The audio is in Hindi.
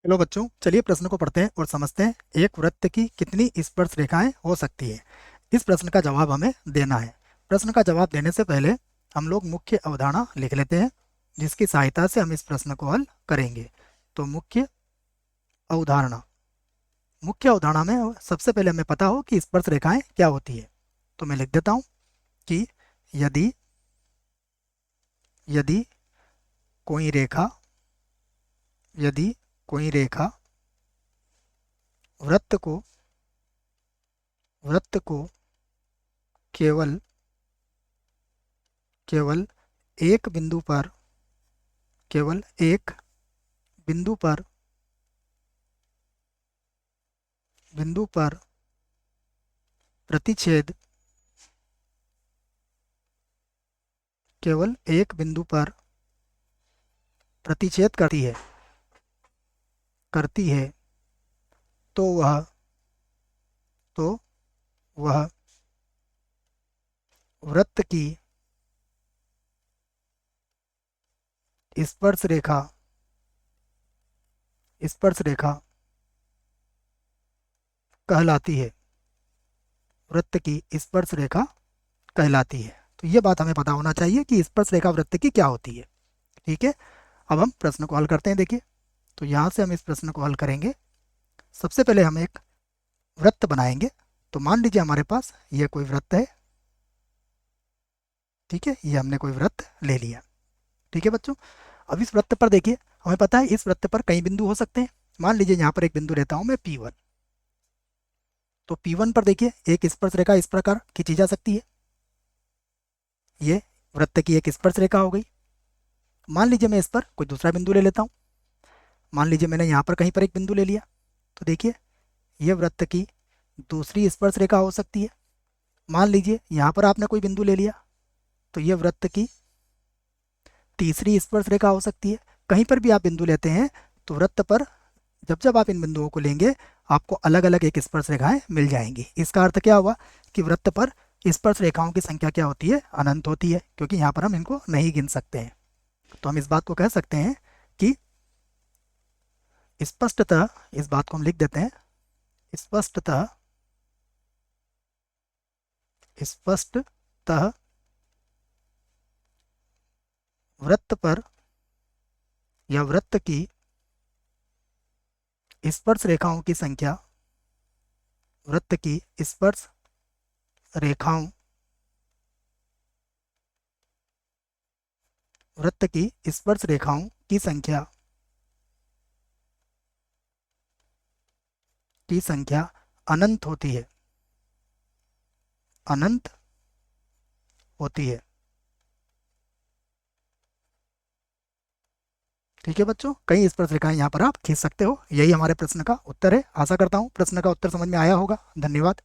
चलो बच्चों, चलिए प्रश्न को पढ़ते हैं और समझते हैं। एक वृत्त की कितनी स्पर्श रेखाएं हो सकती है? इस प्रश्न का जवाब हमें देना है। प्रश्न का जवाब देने से पहले हम लोग मुख्य अवधारणा लिख लेते हैं, जिसकी सहायता से हम इस प्रश्न को हल करेंगे। तो अवधारणा मुख्य अवधारणा में सबसे पहले हमें पता हो कि स्पर्श रेखाएं क्या होती है। तो मैं लिख देता हूं कि यदि यदि कोई रेखा यदि कोई रेखा वृत्त को वृत्त को केवल केवल एक बिंदु पर केवल एक बिंदु पर बिंदु पर प्रतिच्छेद केवल एक बिंदु पर प्रतिच्छेद करती है, तो वह तो वह वृत्त की स्पर्श रेखा स्पर्श रेखा कहलाती है। वृत्त की स्पर्श रेखा कहलाती है। तो ये बात हमें पता होना चाहिए कि स्पर्श रेखा वृत्त की क्या होती है। ठीक है। अब हम प्रश्न को हल करते हैं। देखिए, तो यहाँ से हम इस प्रश्न को हल करेंगे। सबसे पहले हम एक वृत्त बनाएंगे। तो मान लीजिए हमारे पास ये कोई वृत्त है। ठीक है, ये हमने कोई वृत्त ले लिया। ठीक है बच्चों, अब इस वृत्त पर देखिए, हमें पता है इस वृत्त पर कई बिंदु हो सकते हैं। मान लीजिए यहाँ पर एक बिंदु लेता हूँ मैं P1। तो P1 पर देखिए एक स्पर्श रेखा इस प्रकार खींची जा सकती है। ये वृत्त की एक स्पर्श रेखा हो गई। मान लीजिए मैं इस पर कोई दूसरा बिंदु ले लेता हूँ। मान लीजिए मैंने यहाँ पर कहीं पर एक बिंदु ले लिया। तो देखिए, ये वृत्त की दूसरी स्पर्श रेखा हो सकती है। मान लीजिए यहाँ पर आपने कोई बिंदु ले लिया, तो ये वृत्त की तीसरी स्पर्श रेखा हो सकती है। कहीं पर भी आप बिंदु लेते हैं तो वृत्त पर जब जब आप इन बिंदुओं को लेंगे, आपको अलग अलग एक स्पर्श रेखाएं मिल जाएंगी। इसका अर्थ क्या हुआ कि वृत्त पर स्पर्श रेखाओं की संख्या क्या होती है? अनंत होती है, क्योंकि यहाँ पर हम इनको नहीं गिन सकते हैं। तो हम इस बात को कह सकते हैं कि स्पष्टतः, इस बात को हम लिख देते हैं, स्पष्टतः स्पष्टतः वृत्त पर या वृत्त की स्पर्श रेखाओं की संख्या वृत्त की स्पर्श रेखाओं वृत्त की स्पर्श रेखाओं की संख्या अनंत होती है। अनंत होती है। ठीक है बच्चों, कई स्पर्श रेखाएं यहाँ पर आप खींच सकते हो। यही हमारे प्रश्न का उत्तर है। आशा करता हूँ प्रश्न का उत्तर समझ में आया होगा। धन्यवाद।